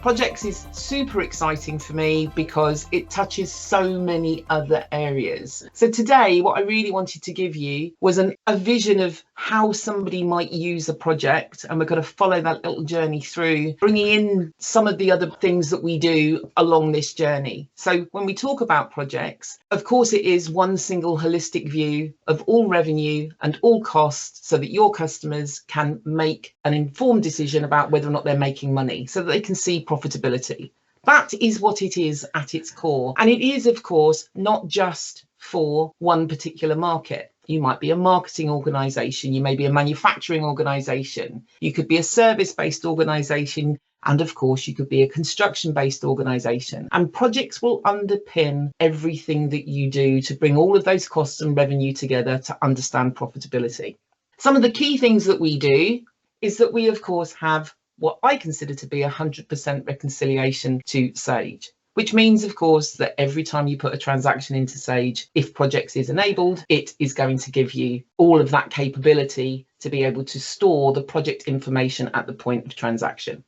Projects is super exciting for me because it touches so many other areas. So today, what I really wanted to give you was a vision of how somebody might use a project, and we're going to follow that little journey through, bringing in some of the other things that we do along this journey. So when we talk about projects, of course, it is one single holistic view of all revenue and all costs so that your customers can make an informed decision about whether or not they're making money, so that they can see profitability. That is what it is at its core. And it is, of course, not just for one particular market. You might be a marketing organization, you may be a manufacturing organization, you could be a service-based organization, and of course, you could be a construction-based organization. And projects will underpin everything that you do to bring all of those costs and revenue together to understand profitability. Some of the key things that we do is that we, of course, have what I consider to be 100% reconciliation to Sage, which means, of course, that every time you put a transaction into Sage, if Projects is enabled, it is going to give you all of that capability to be able to store the project information at the point of transaction.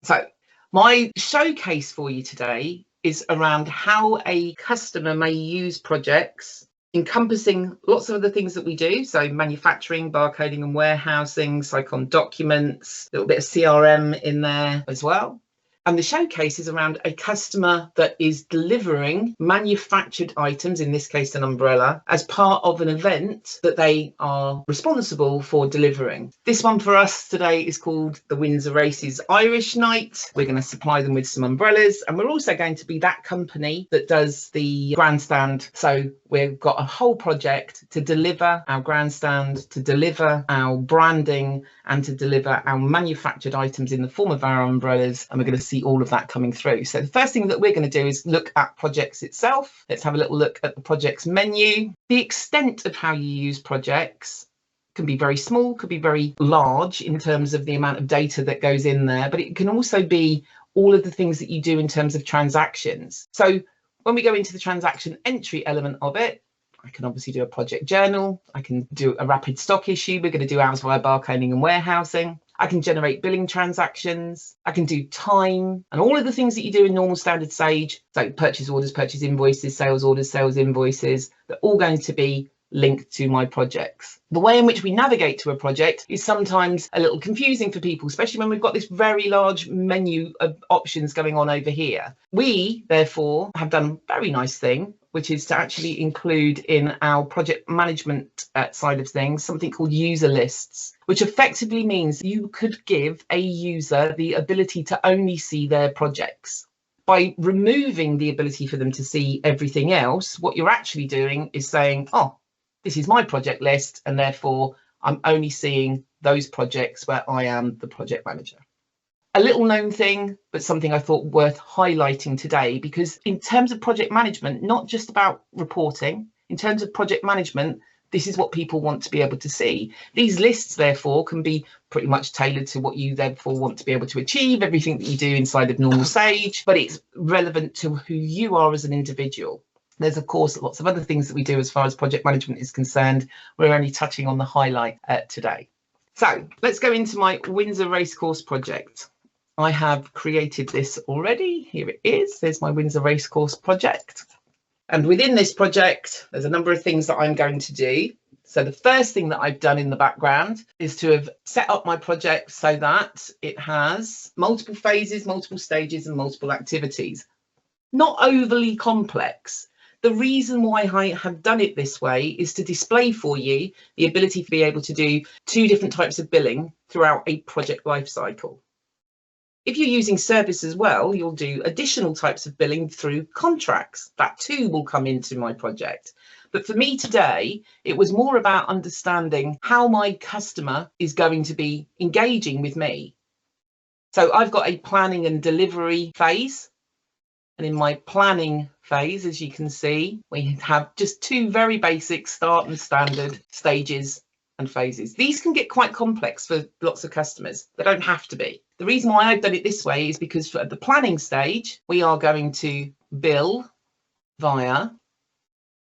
So my showcase for you today is around how a customer may use Projects, encompassing lots of other things that we do. So manufacturing, barcoding and warehousing, Sicon documents, a little bit of CRM in there as well. And the showcase is around a customer that is delivering manufactured items, in this case an umbrella, as part of an event that they are responsible for delivering. This one for us today is called the Windsor Races Irish Night. We're going to supply them with some umbrellas, and we're also going to be that company that does the grandstand. So we've got a whole project to deliver our grandstand, to deliver our branding, and to deliver our manufactured items in the form of our umbrellas, and we're going to see all of that coming through. So the first thing that we're going to do is look at Projects itself. Let's have a little look at the Projects menu. The extent of how you use Projects can be very small, could be very large in terms of the amount of data that goes in there, but it can also be all of the things that you do in terms of transactions. So when we go into the transaction entry element of it, I can obviously do a project journal. I can do a rapid stock issue. We're going to do ours via barcoding and warehousing. I can generate billing transactions. I can do time and all of the things that you do in normal standard Sage. So purchase orders, purchase invoices, sales orders, sales invoices. They're all going to be linked to my projects. The way in which we navigate to a project is sometimes a little confusing for people, especially when we've got this very large menu of options going on over here. We, therefore, have done a very nice thing, which is to actually include in our project management side of things, something called user lists, which effectively means you could give a user the ability to only see their projects. By removing the ability for them to see everything else, what you're actually doing is saying, oh, this is my project list, and therefore I'm only seeing those projects where I am the project manager. A little known thing, but something I thought worth highlighting today, because in terms of project management, not just about reporting, in terms of project management, this is what people want to be able to see. These lists, therefore, can be pretty much tailored to what you therefore want to be able to achieve, everything that you do inside of normal Sage, but it's relevant to who you are as an individual. There's, of course, lots of other things that we do as far as project management is concerned. We're only touching on the highlight today. So let's go into my Windsor Racecourse project. I have created this already. Here it is. There's my Windsor Racecourse project. And within this project, there's a number of things that I'm going to do. So the first thing that I've done in the background is to have set up my project so that it has multiple phases, multiple stages, and multiple activities. Not overly complex. The reason why I have done it this way is to display for you the ability to be able to do two different types of billing throughout a project lifecycle. If you're using service as well, you'll do additional types of billing through contracts. That too will come into my project. But for me today, it was more about understanding how my customer is going to be engaging with me. So I've got a planning and delivery phase. And in my planning phase, as you can see, we have just two very basic start and standard stages and phases. These can get quite complex for lots of customers. They don't have to be. The reason why I've done it this way is because for the planning stage, we are going to bill via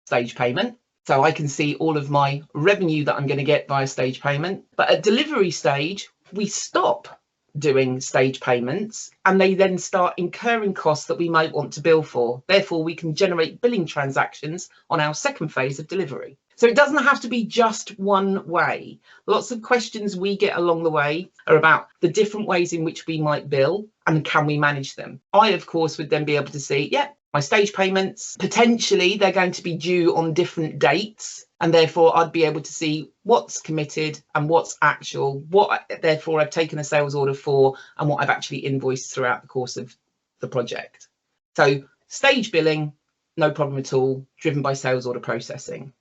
stage payment. So I can see all of my revenue that I'm going to get via stage payment. But at delivery stage, we stop doing stage payments and they then start incurring costs that we might want to bill for. Therefore, we can generate billing transactions on our second phase of delivery. So it doesn't have to be just one way. Lots of questions we get along the way are about the different ways in which we might bill and can we manage them. I, of course, would then be able to see, yeah, my stage payments, potentially they're going to be due on different dates. And therefore, I'd be able to see what's committed and what's actual, what therefore I've taken a sales order for and what I've actually invoiced throughout the course of the project. So stage billing, no problem at all, driven by sales order processing.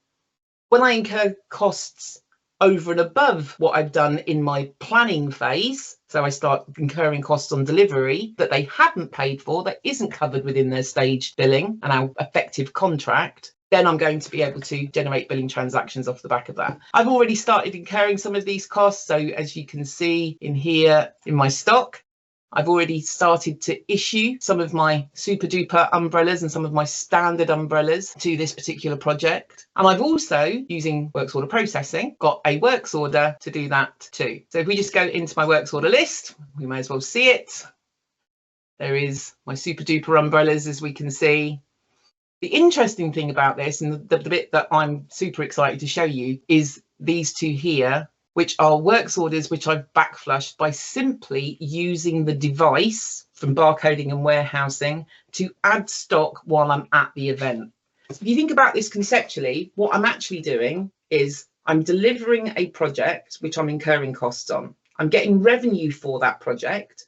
When I incur costs over and above what I've done in my planning phase, so I start incurring costs on delivery that they haven't paid for, that isn't covered within their stage billing and our effective contract, then I'm going to be able to generate billing transactions off the back of that. I've already started incurring some of these costs. So as you can see in here in my stock, I've already started to issue some of my super duper umbrellas and some of my standard umbrellas to this particular project. And I've also, using works order processing, got a works order to do that too. So if we just go into my works order list, we may as well see it. There is my super duper umbrellas, as we can see. The interesting thing about this, and the bit that I'm super excited to show you, is these two here, which are works orders which I've backflushed by simply using the device from barcoding and warehousing to add stock while I'm at the event. So if you think about this conceptually, what I'm actually doing is I'm delivering a project which I'm incurring costs on. I'm getting revenue for that project.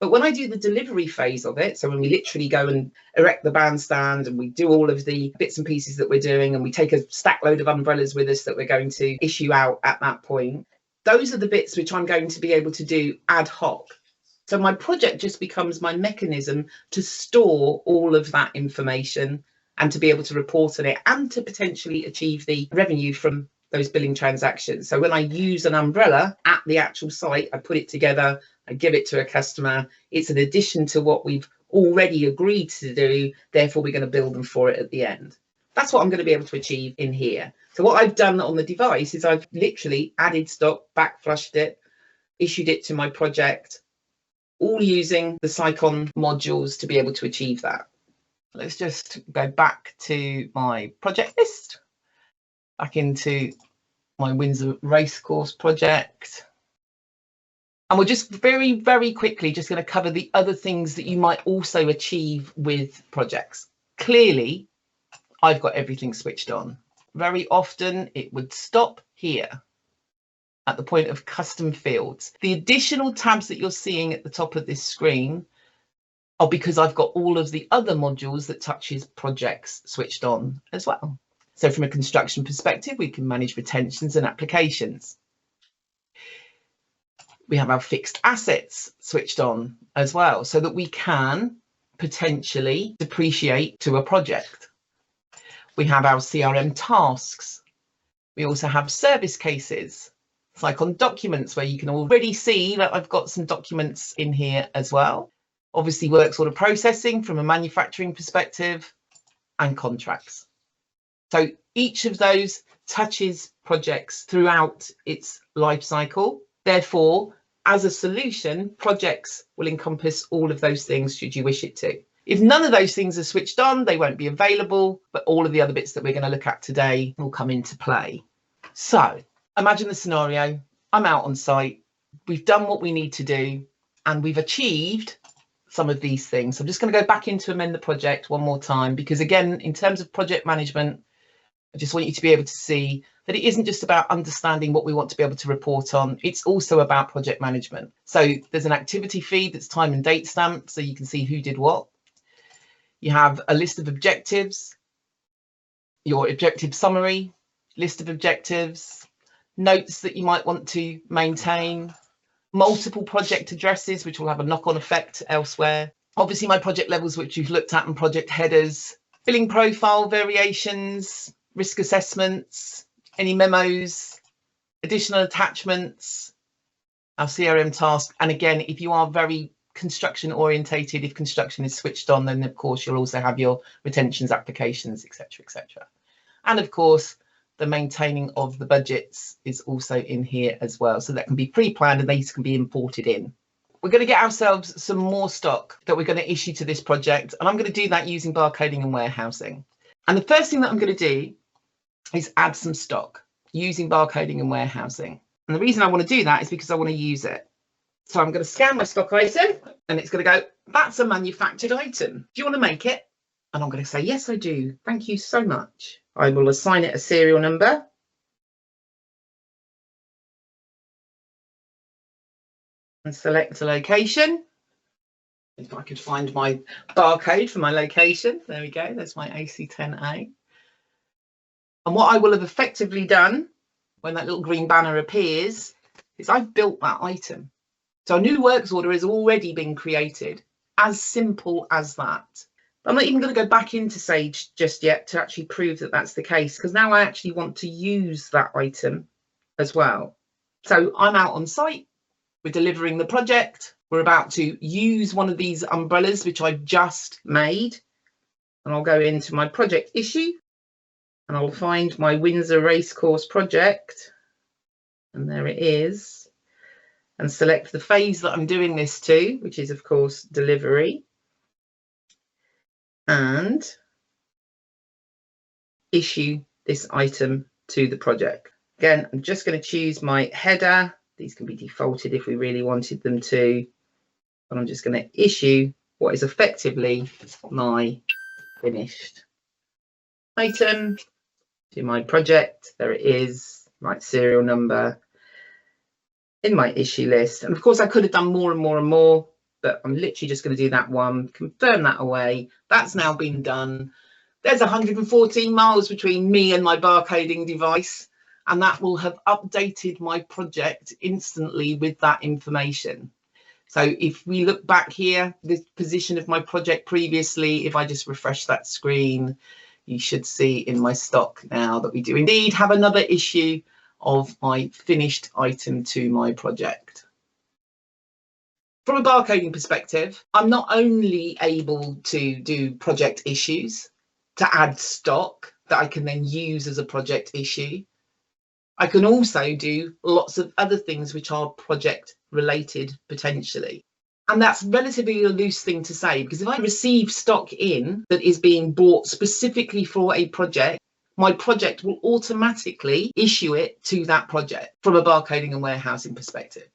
But when I do the delivery phase of it, so when we literally go and erect the bandstand and we do all of the bits and pieces that we're doing and we take a stack load of umbrellas with us that we're going to issue out at that point, those are the bits which I'm going to be able to do ad hoc. So my project just becomes my mechanism to store all of that information and to be able to report on it and to potentially achieve the revenue from those billing transactions. So when I use an umbrella at the actual site, I put it together, I give it to a customer. It's an addition to what we've already agreed to do. Therefore, we're going to bill them for it at the end. That's what I'm going to be able to achieve in here. So what I've done on the device is I've literally added stock, backflushed it, issued it to my project, all using the Sicon modules to be able to achieve that. Let's just go back to my project list, back into my Windsor Racecourse project. And we're just very, very quickly just going to cover the other things that you might also achieve with projects. Clearly, I've got everything switched on. Very often it would stop here at the point of custom fields. The additional tabs that you're seeing at the top of this screen are because I've got all of the other modules that touches projects switched on as well. So from a construction perspective, we can manage retentions and applications. We have our fixed assets switched on as well, so that we can potentially depreciate to a project. We have our CRM tasks. We also have service cases. It's like on documents, where you can already see that I've got some documents in here as well. Obviously, works order processing from a manufacturing perspective, and contracts. So each of those touches projects throughout its life cycle. Therefore, as a solution, projects will encompass all of those things should you wish it to. If none of those things are switched on, they won't be available, but all of the other bits that we're going to look at today will come into play. So imagine the scenario. I'm out on site. We've done what we need to do, and we've achieved some of these things. So I'm just going to go back into amend the project one more time, because again, in terms of project management, I just want you to be able to see that it isn't just about understanding what we want to be able to report on. It's also about project management. So there's an activity feed that's time and date stamped, so you can see who did what. You have a list of objectives, your objective summary, list of objectives, notes that you might want to maintain, multiple project addresses, which will have a knock-on effect elsewhere. Obviously, my project levels, which you've looked at, and project headers, billing profile variations, risk assessments, any memos, additional attachments, our CRM task. And again, if you are very construction orientated, if construction is switched on, then of course you'll also have your retentions, applications, etc., etc. And of course, the maintaining of the budgets is also in here as well. So that can be pre-planned and these can be imported in. We're going to get ourselves some more stock that we're going to issue to this project. And I'm going to do that using barcoding and warehousing. And the first thing that I'm going to do is add some stock using barcoding and warehousing. And the reason I want to do that is because I want to use it. So I'm going to scan my stock item and it's going to go, that's a manufactured item. Do you want to make it? And I'm going to say, yes, I do. Thank you so much. I will assign it a serial number. And select a location. If I could find my barcode for my location. There we go. There's my AC10A. And what I will have effectively done when that little green banner appears is I've built that item. So a new works order has already been created. As simple as that. I'm not even going to go back into Sage just yet to actually prove that that's the case, because now I actually want to use that item as well. So I'm out on site, we're delivering the project, we're about to use one of these umbrellas which I've just made, and I'll go into my project issue and I'll find my Windsor Racecourse project, and there it is, and select the phase that I'm doing this to, which is of course delivery. And issue this item to the project. Again, I'm just going to choose my header. These can be defaulted if we really wanted them to. But I'm just going to issue what is effectively my finished item to my project. There it is, right serial number in my issue list. And of course, I could have done more and more and more, but I'm literally just going to do that one, confirm that away. That's now been done. There's 114 miles between me and my barcoding device, and that will have updated my project instantly with that information. So if we look back here, this position of my project previously, if I just refresh that screen, you should see in my stock now that we do indeed have another issue of my finished item to my project. From a barcoding perspective, I'm not only able to do project issues, to add stock that I can then use as a project issue, I can also do lots of other things which are project related potentially. And that's relatively a loose thing to say, because if I receive stock in that is being bought specifically for a project, my project will automatically issue it to that project from a barcoding and warehousing perspective.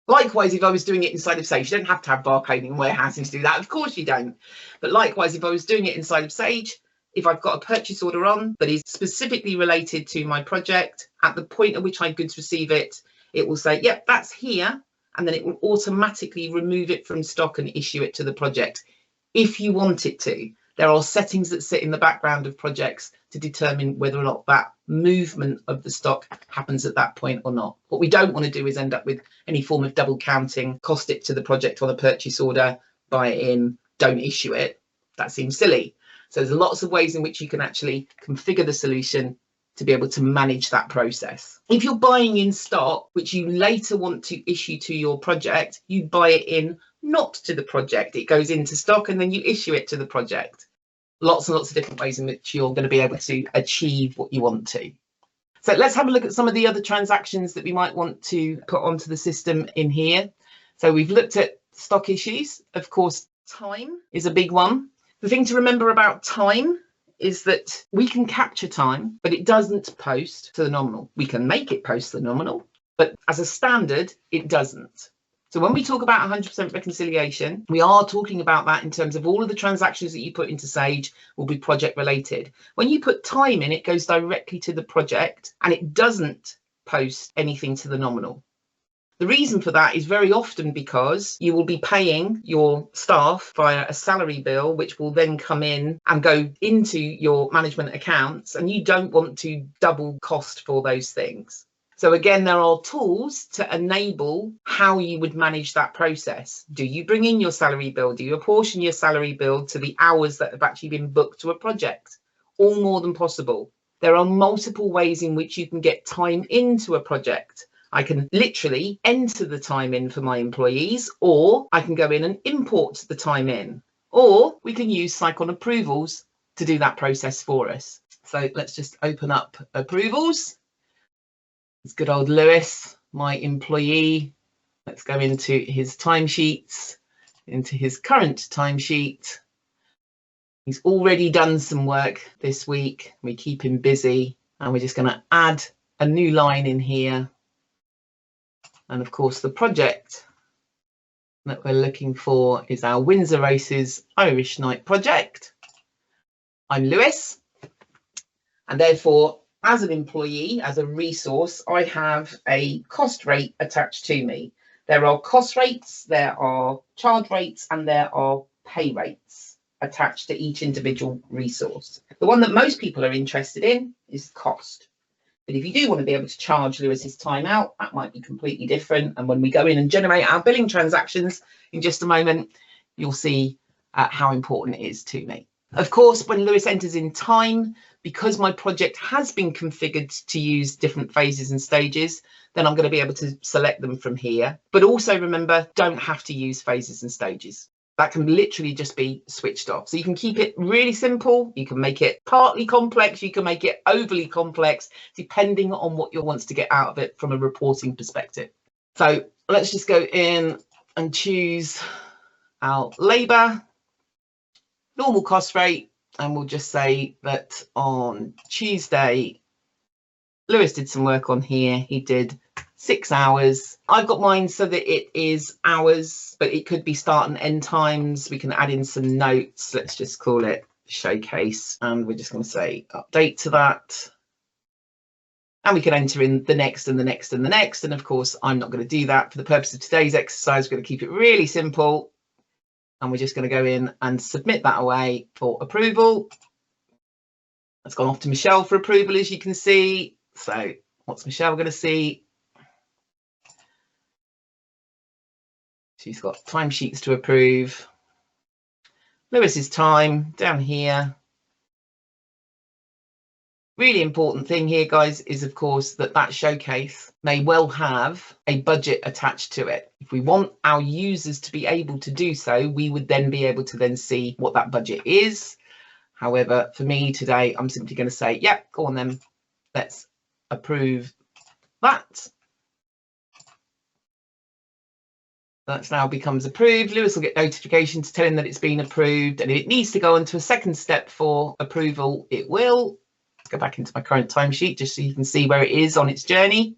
Likewise, if I was doing it inside of Sage, you don't have to have barcoding and warehousing to do that. Of course you don't. But likewise, if I was doing it inside of Sage, if I've got a purchase order on that is specifically related to my project, at the point at which I goods receive it, it will say, yep, that's here. And then it will automatically remove it from stock and issue it to the project if you want it to. There are settings that sit in the background of projects to determine whether or not that movement of the stock happens at that point or not. What we don't want to do is end up with any form of double counting, cost it to the project on a purchase order, buy it in, don't issue it. That seems silly. So there's lots of ways in which you can actually configure the solution to be able to manage that process. If you're buying in stock, which you later want to issue to your project, you buy it in not to the project. It goes into stock and then you issue it to the project. Lots and lots of different ways in which you're going to be able to achieve what you want to. So let's have a look at some of the other transactions that we might want to put onto the system in here. So we've looked at stock issues. Of course, time is a big one. The thing to remember about time is that we can capture time, but it doesn't post to the nominal. We can make it post to the nominal, but as a standard, it doesn't. So when we talk about 100% reconciliation, we are talking about that in terms of all of the transactions that you put into Sage will be project related. When you put time in, it goes directly to the project and it doesn't post anything to the nominal. The reason for that is very often because you will be paying your staff via a salary bill, which will then come in and go into your management accounts, and you don't want to double cost for those things. So again, there are tools to enable how you would manage that process. Do you bring in your salary bill? Do you apportion your salary bill to the hours that have actually been booked to a project? All more than possible. There are multiple ways in which you can get time into a project. I can literally enter the time in for my employees, or I can go in and import the time in, or we can use Sicon approvals to do that process for us. So let's just open up approvals. It's good old Lewis, my employee. Let's go into his timesheets, into his current timesheet. He's already done some work this week. We keep him busy, and we're just going to add a new line in here. And of course, the project that we're looking for is our Windsor Races Irish Night project. I'm Lewis, and therefore, as an employee, as a resource, I have a cost rate attached to me. There are cost rates, there are charge rates, and there are pay rates attached to each individual resource. The one that most people are interested in is cost. But if you do want to be able to charge Lewis's time out, that might be completely different. And when we go in and generate our billing transactions in just a moment, you'll see how important it is to me. Of course, when Lewis enters in time, because my project has been configured to use different phases and stages, then I'm going to be able to select them from here. But also remember, don't have to use phases and stages. That can literally just be switched off. So you can keep it really simple. You can make it partly complex. You can make it overly complex, depending on what you want to get out of it from a reporting perspective. So let's just go in and choose our labour, normal cost rate. And we'll just say that on Tuesday, Lewis did some work on here. He did 6 hours. I've got mine so that it is hours, but it could be start and end times. We can add in some notes. Let's just call it showcase. And we're just going to say update to that. And we can enter in the next and the next and the next. And of course, I'm not going to do that for the purpose of today's exercise. We're going to keep it really simple. And we're just going to go in and submit that away for approval. That's gone off to Michelle for approval, as you can see. So what's Michelle going to see? She's got timesheets to approve. Lewis's time down here. Really important thing here, guys, is of course that showcase may well have a budget attached to it. If we want our users to be able to do so, we would then be able to then see what that budget is. However, for me today, I'm simply going to say, yeah, go on then, let's approve that. That now becomes approved. Lewis will get notification to tell him that it's been approved, and if it needs to go on to a second step for approval, it will. Let's go back into my current timesheet just so you can see where it is on its journey.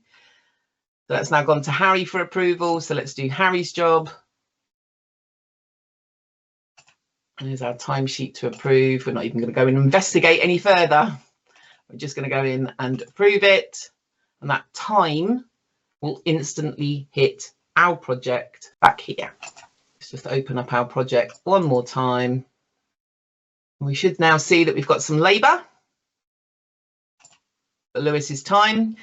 So that's now gone to Harry for approval. So let's do Harry's job. And there's our timesheet to approve. We're not even going to go and investigate any further. We're just going to go in and approve it. And that time will instantly hit our project back here. Let's just open up our project one more time. We should now see that we've got some labour. Lewis's time.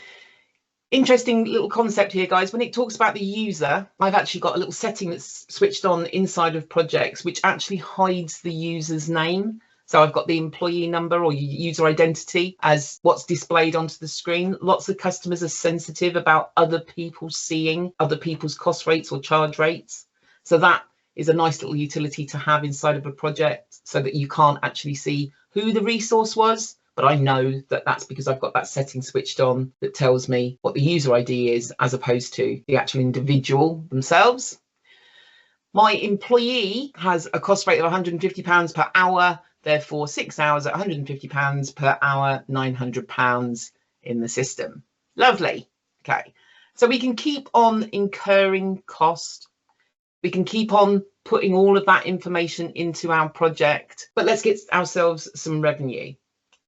Interesting little concept here, guys. When it talks about the user, I've actually got a little setting that's switched on inside of projects, which actually hides the user's name. So I've got the employee number or user identity as what's displayed onto the screen. Lots of customers are sensitive about other people seeing other people's cost rates or charge rates. So that is a nice little utility to have inside of a project so that you can't actually see who the resource was. But I know that that's because I've got that setting switched on that tells me what the user ID is as opposed to the actual individual themselves. My employee has a cost rate of £150 per hour, therefore 6 hours at £150 per hour, £900 in the system. Lovely. Okay, so we can keep on incurring cost. We can keep on putting all of that information into our project, but let's get ourselves some revenue.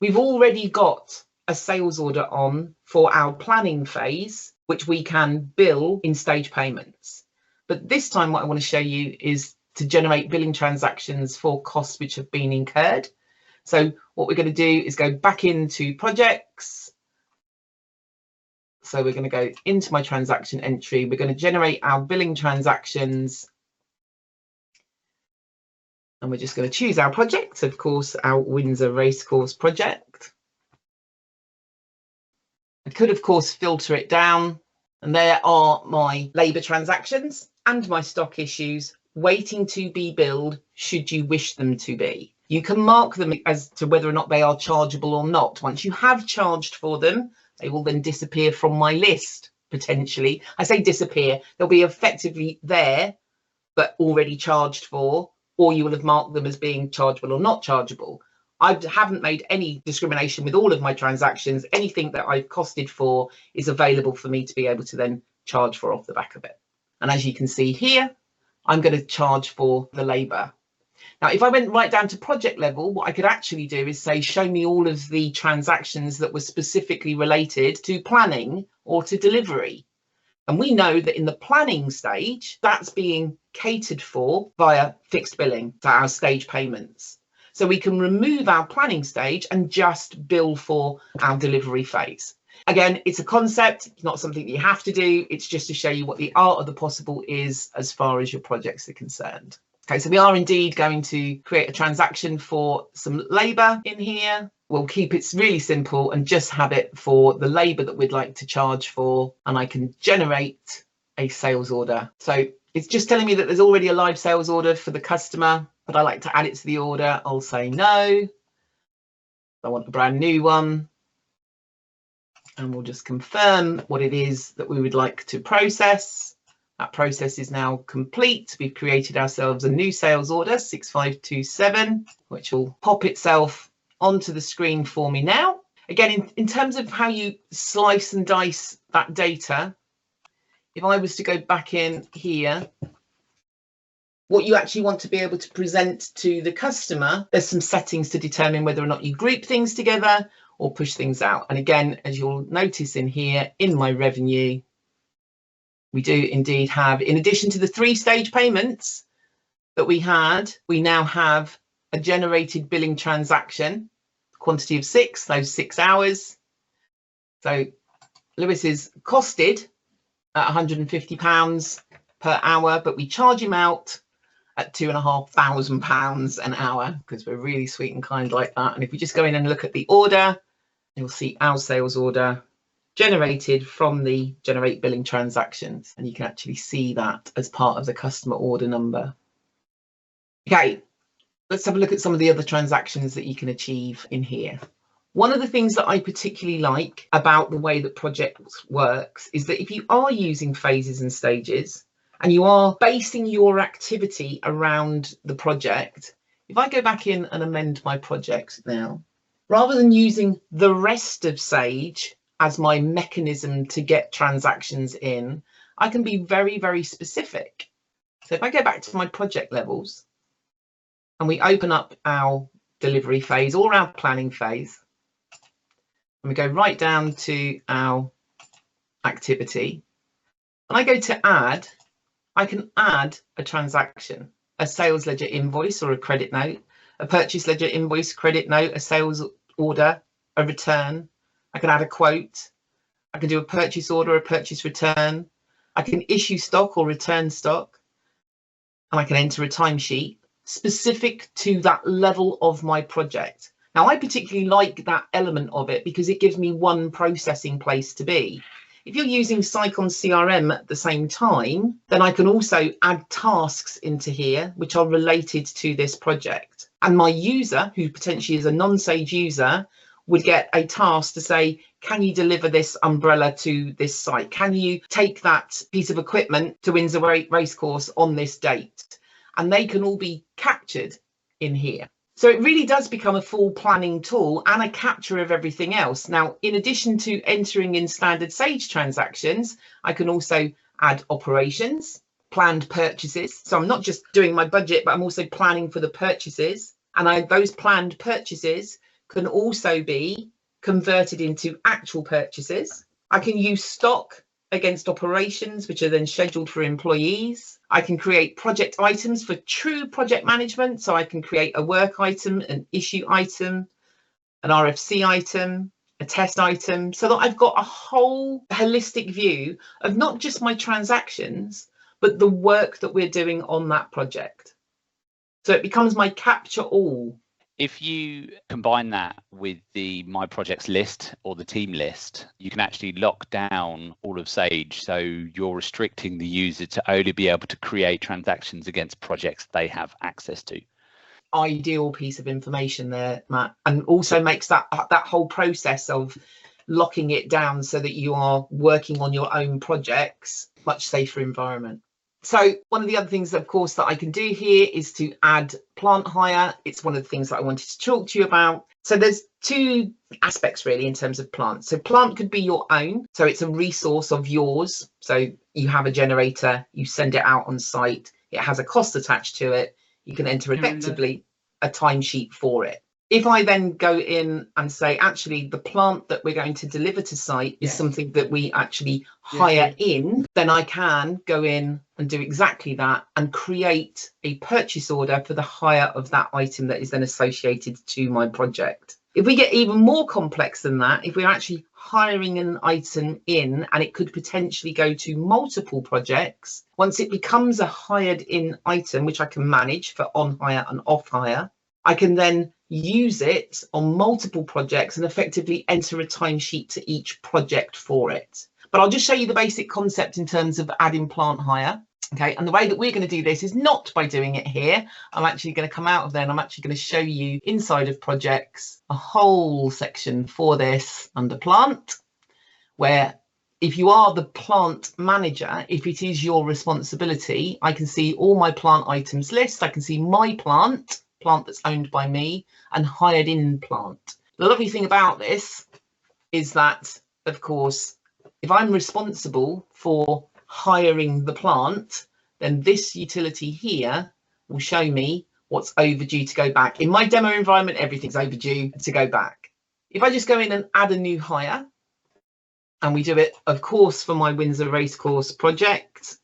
We've already got a sales order on for our planning phase, which we can bill in stage payments. But this time what I want to show you is to generate billing transactions for costs which have been incurred. So what we're going to do is go back into projects. So we're going to go into my transaction entry. We're going to generate our billing transactions. And we're just going to choose our project, of course, our Windsor Racecourse project. I could, of course, filter it down. And there are my labour transactions and my stock issues waiting to be billed should you wish them to be. You can mark them as to whether or not they are chargeable or not. Once you have charged for them, they will then disappear from my list, potentially. I say disappear, they'll be effectively there, but already charged for, or you will have marked them as being chargeable or not chargeable. I haven't made any discrimination with all of my transactions. Anything that I've costed for is available for me to be able to then charge for off the back of it. And as you can see here, I'm going to charge for the labour. Now, if I went right down to project level, what I could actually do is say, show me all of the transactions that were specifically related to planning or to delivery. And we know that in the planning stage, that's being catered for via fixed billing, so our stage payments. So we can remove our planning stage and just bill for our delivery phase. Again, it's a concept, it's not something that you have to do. It's just to show you what the art of the possible is as far as your projects are concerned. Okay, so we are indeed going to create a transaction for some labour in here. We'll keep it really simple and just have it for the labour that we'd like to charge for. And I can generate a sales order. So it's just telling me that there's already a live sales order for the customer, but I like to add it to the order. I'll say no. I want a brand new one. And we'll just confirm what it is that we would like to process. That process is now complete. We've created ourselves a new sales order, 6527, which will pop itself onto the screen for me now. Again, in terms of how you slice and dice that data, if I was to go back in here, what you actually want to be able to present to the customer, there's some settings to determine whether or not you group things together or push things out. And again, as you'll notice in here, in my revenue, we do indeed have, in addition to the 3-stage payments that we had, we now have a generated billing transaction, quantity of 6, those 6 hours. So Lewis is costed at £150 per hour, but we charge him out at £2,500 an hour because we're really sweet and kind like that. And if we just go in and look at the order, you'll see our sales order generated from the generate billing transactions, and you can actually see that as part of the customer order number. Okay, let's have a look at some of the other transactions that you can achieve in here. One of the things that I particularly like about the way that projects works is that if you are using phases and stages and you are basing your activity around the project, if I go back in and amend my project now, rather than using the rest of Sage as my mechanism to get transactions in, I can be very, very specific. So if I go back to my project levels and we open up our delivery phase or our planning phase, and we go right down to our activity, and I go to add, I can add a transaction, a sales ledger invoice or a credit note, a purchase ledger invoice, credit note, a sales order, a return. I can add a quote. I can do a purchase order, a purchase return. I can issue stock or return stock. And I can enter a timesheet specific to that level of my project. Now, I particularly like that element of it because it gives me one processing place to be. If you're using Sicon CRM at the same time, then I can also add tasks into here, which are related to this project. And my user, who potentially is a non-Sage user, would get a task to say, can you deliver this umbrella to this site? Can you take that piece of equipment to Windsor Racecourse on this date? And they can all be captured in here. So it really does become a full planning tool and a capture of everything else. Now, in addition to entering in standard Sage transactions, I can also add operations, planned purchases. So I'm not just doing my budget, but I'm also planning for the purchases. And those planned purchases can also be converted into actual purchases. I can use stock against operations, which are then scheduled for employees. I can create project items for true project management. So I can create a work item, an issue item, an RFC item, a test item, so that I've got a whole holistic view of not just my transactions, but the work that we're doing on that project. So it becomes my capture all. If you combine that with the My Projects list or the team list, you can actually lock down all of Sage. So you're restricting the user to only be able to create transactions against projects they have access to. ideal piece of information there, Matt, and also makes that whole process of locking it down so that you are working on your own projects much safer environment. So one of the other things, of course, that I can do here is to add plant hire. It's one of the things that I wanted to talk to you about. So there's two aspects really in terms of plant. So plant could be your own. So it's a resource of yours. So you have a generator, you send it out on site. It has a cost attached to it. You can enter effectively a timesheet for it. If I then go in and say, actually, the plant that we're going to deliver to site is something that we actually hire in, then I can go in and do exactly that and create a purchase order for the hire of that item that is then associated to my project. If we get even more complex than that, if we're actually hiring an item in and it could potentially go to multiple projects, once it becomes a hired in item, which I can manage for on hire and off hire, I can then use it on multiple projects and effectively enter a timesheet to each project for it. But I'll just show you the basic concept in terms of adding plant hire. Okay, and the way that we're going to do this is not by doing it here. I'm actually going to come out of there and I'm actually going to show you inside of projects a whole section for this under plant, where if you are the plant manager, if it is your responsibility, I can see all my plant items list. I can see my plant that's owned by me, and hired in plant. The lovely thing about this is that, of course, if I'm responsible for hiring the plant, then this utility here will show me what's overdue to go back. In my demo environment, everything's overdue to go back. If I just go in and add a new hire, and we do it, of course, for my Windsor Racecourse project,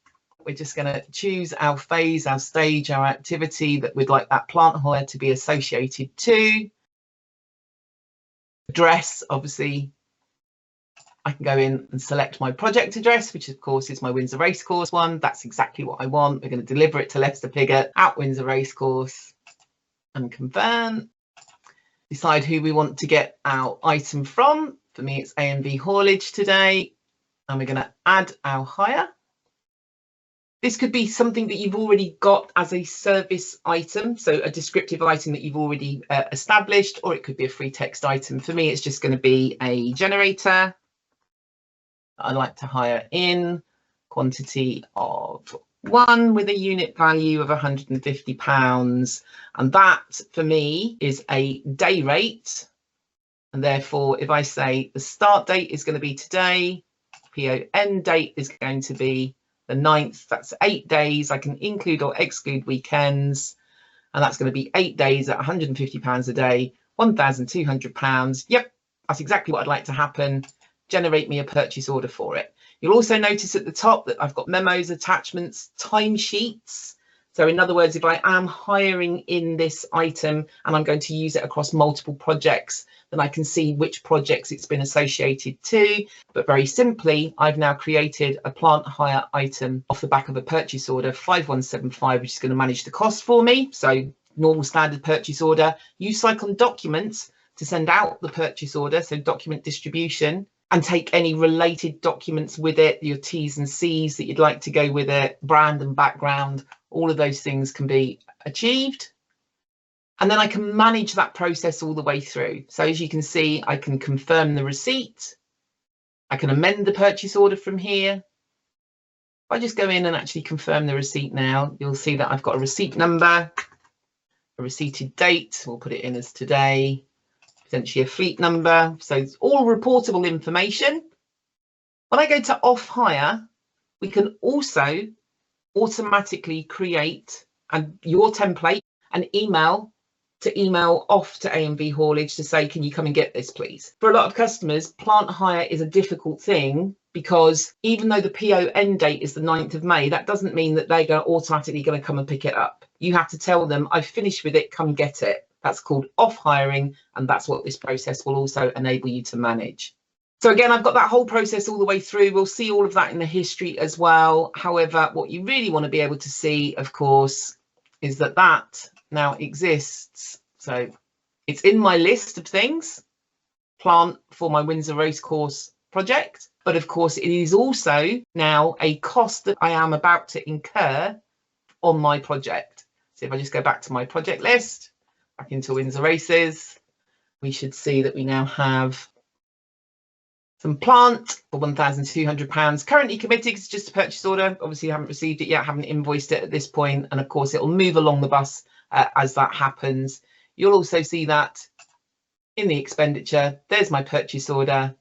we're just going to choose our phase, our stage, our activity that we'd like that plant hire to be associated to. Address, obviously, I can go in and select my project address, which of course is my Windsor Racecourse one. That's exactly what I want. We're going to deliver it to Leicester Piggott at Windsor Racecourse and confirm. Decide who we want to get our item from. For me, it's A&V haulage today. And we're going to add our hire. This could be something that you've already got as a service item, so a descriptive item that you've already established, or it could be a free text item. For me, it's just going to be a generator. I'd like to hire in quantity of 1 with a unit value of £150. And that for me is a day rate. And therefore, if I say the start date is going to be today, PO end date is going to be the 9th, that's 8 days. I can include or exclude weekends, and that's going to be 8 days at £150 a day, £1,200. Yep, that's exactly what I'd like to happen. Generate me a purchase order for it. You'll also notice at the top that I've got memos, attachments, timesheets. So in other words, if I am hiring in this item and I'm going to use it across multiple projects, then I can see which projects it's been associated to. But very simply, I've now created a plant hire item off the back of a purchase order 5175, which is going to manage the cost for me. So normal standard purchase order. Use Sicon documents to send out the purchase order, so document distribution, and take any related documents with it, your T's and C's that you'd like to go with it, brand and background. All of those things can be achieved. And then I can manage that process all the way through. So as you can see, I can confirm the receipt. I can amend the purchase order from here. If I just go in and actually confirm the receipt now, you'll see that I've got a receipt number, a receipted date. We'll put it in as today, potentially a fleet number. So it's all reportable information. When I go to off hire, we can also automatically create your template and email off to A&V haulage to say, can you come and get this, please? For a lot of customers, plant hire is a difficult thing because even though the PO end date is the 9th of May, that doesn't mean that they're automatically going to come and pick it up. You have to tell them, I've finished with it, come get it. That's called off hiring, and that's what this process will also enable you to manage. So again, I've got that whole process all the way through. We'll see all of that in the history as well. However, what you really want to be able to see, of course, is that that now exists. So it's in my list of things, plant for my Windsor Racecourse project. But of course, it is also now a cost that I am about to incur on my project. So if I just go back to my project list, Back into wins and races. We should see that we now have some plant for £1,200 currently committed. It's just a purchase order. Obviously, I haven't received it yet, haven't invoiced it at this point. And of course, it'll move along the bus as that happens. You'll also see that in the expenditure. There's my purchase order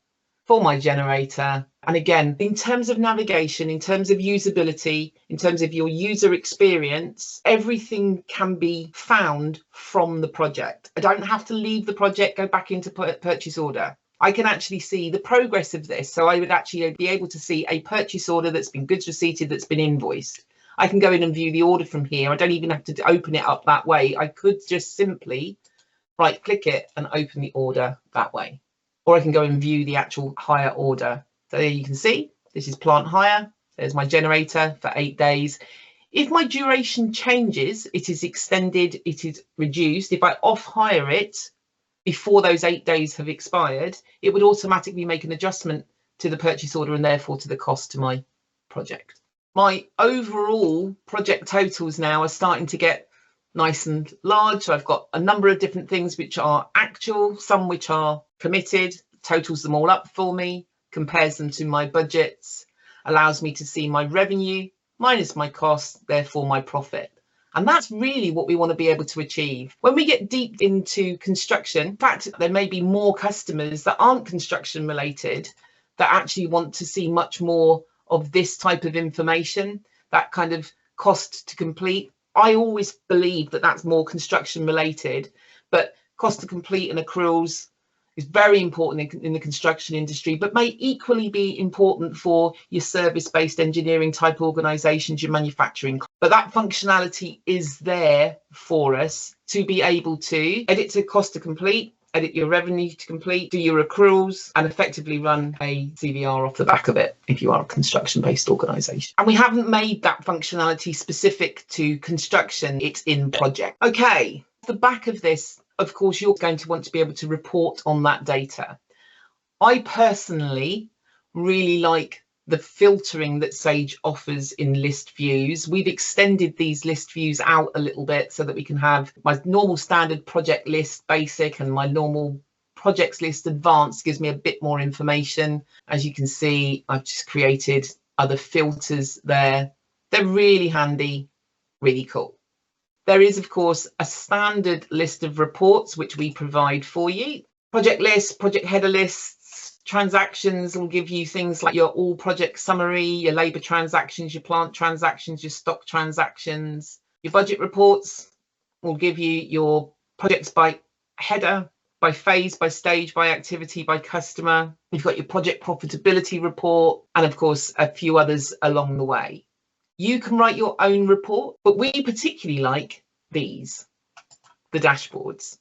for my generator. And again, in terms of navigation, in terms of usability, in terms of your user experience, everything can be found from the project. I don't have to leave the project, go back into purchase order. I can actually see the progress of this. So I would actually be able to see a purchase order that's been goods receipted, that's been invoiced. I can go in and view the order from here. I don't even have to open it up that way. I could just simply right click it and open the order that way. Or I can go and view the actual hire order. So there you can see, this is plant hire. There's my generator for 8 days. If my duration changes, it is extended, it is reduced. If I off hire it before those 8 days have expired, it would automatically make an adjustment to the purchase order and therefore to the cost to my project. My overall project totals now are starting to get nice and large. So I've got a number of different things which are actual, some which are committed, totals them all up for me, compares them to my budgets, allows me to see my revenue minus my cost, therefore my profit. And that's really what we want to be able to achieve. When we get deep into construction, in fact, there may be more customers that aren't construction related that actually want to see much more of this type of information, that kind of cost to complete. I always believe that that's more construction related, but cost to complete and accruals is very important in the construction industry, but may equally be important for your service-based engineering type organizations, your manufacturing. But that functionality is there for us to be able to edit to cost to complete, edit your revenue to complete, do your accruals, and effectively run a CVR off the back of it if you are a construction-based organization. And we haven't made that functionality specific to construction, it's in project. Okay, off the back of this, of course, you're going to want to be able to report on that data. I personally really like the filtering that Sage offers in list views. We've extended these list views out a little bit so that we can have my normal standard project list basic and my normal projects list advanced gives me a bit more information. As you can see, I've just created other filters there. They're really handy, really cool. There is, of course, a standard list of reports which we provide for you. Project list, project header lists, transactions will give you things like your all project summary, your labour transactions, your plant transactions, your stock transactions. Your budget reports will give you your projects by header, by phase, by stage, by activity, by customer. You've got your project profitability report, and of course, a few others along the way. You can write your own report, but we particularly like these, the dashboards.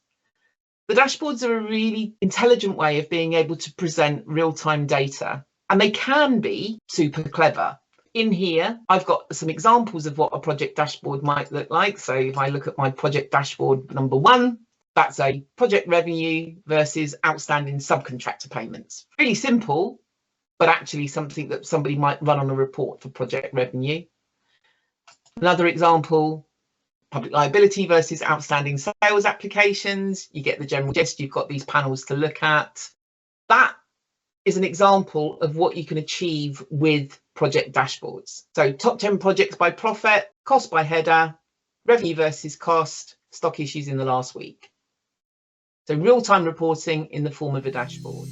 The dashboards are a really intelligent way of being able to present real-time data, and they can be super clever. In here, I've got some examples of what a project dashboard might look like. So if I look at my project dashboard number 1, that's a project revenue versus outstanding subcontractor payments. Really simple, but actually something that somebody might run on a report for project revenue. Another example, public liability versus outstanding sales applications. You get the general gist, you've got these panels to look at. That is an example of what you can achieve with project dashboards. So top 10 projects by profit, cost by header, revenue versus cost, stock issues in the last week. So real-time reporting in the form of a dashboard.